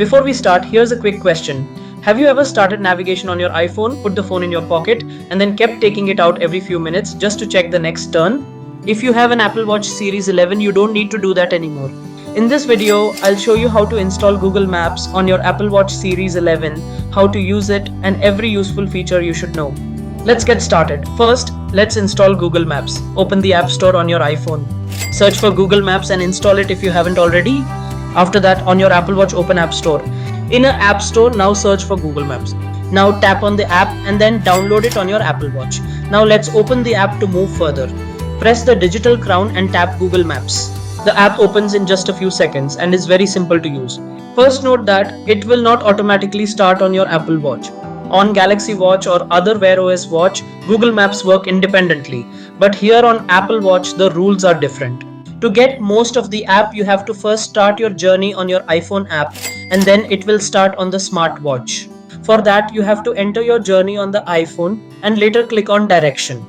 Before we start, here's a quick question. Have you ever started navigation on your iPhone, put the phone in your pocket, and then kept taking it out every few minutes just to check the next turn? If you have an Apple Watch Series 11, you don't need to do that anymore. In this video, I'll show you how to install Google Maps on your Apple Watch Series 11, how to use it, and every useful feature you should know. Let's get started. First, let's install Google Maps. Open the App Store on your iPhone. Search for Google Maps and install it if you haven't already. After that, on your Apple Watch, open App Store. In an App Store, now search for Google Maps. Now tap on the app and then download it on your Apple Watch. Now let's open the app to move further. Press the digital crown and tap Google Maps. The app opens in just a few seconds and is very simple to use. First, note that it will not automatically start on your Apple Watch. On Galaxy Watch or other Wear OS watch, Google Maps work independently. But here on Apple Watch, the rules are different. To get most of the app, you have to first start your journey on your iPhone app and then it will start on the smartwatch. For that, you have to enter your journey on the iPhone and later click on direction.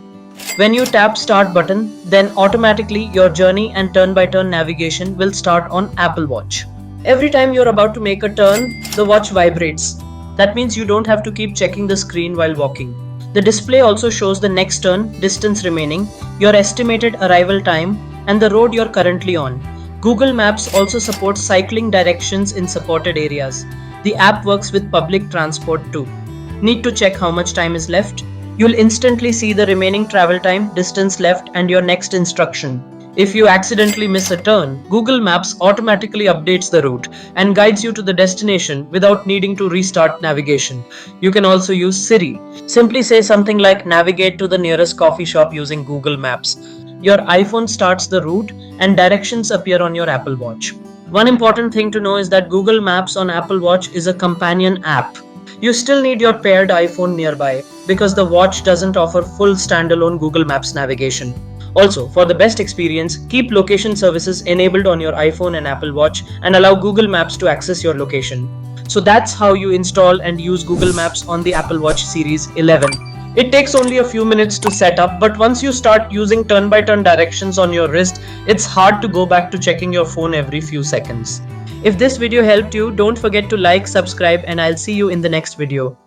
When you tap start button, then automatically your journey and turn-by-turn navigation will start on Apple Watch. Every time you're about to make a turn, the watch vibrates. That means you don't have to keep checking the screen while walking. The display also shows the next turn, distance remaining, your estimated arrival time, and the road you're currently on. Google Maps also supports cycling directions in supported areas. The app works with public transport too. Need to check how much time is left? You'll instantly see the remaining travel time, distance left, and your next instruction. If you accidentally miss a turn, Google Maps automatically updates the route and guides you to the destination without needing to restart navigation. You can also use Siri. Simply say something like navigate to the nearest coffee shop using Google Maps. Your iPhone starts the route and directions appear on your Apple Watch. One important thing to know is that Google Maps on Apple Watch is a companion app. You still need your paired iPhone nearby because the watch doesn't offer full standalone Google Maps navigation. Also, for the best experience, keep location services enabled on your iPhone and Apple Watch and allow Google Maps to access your location. So that's how you install and use Google Maps on the Apple Watch Series 11. It takes only a few minutes to set up, but once you start using turn-by-turn directions on your wrist, it's hard to go back to checking your phone every few seconds. If this video helped you, don't forget to like, subscribe, and I'll see you in the next video.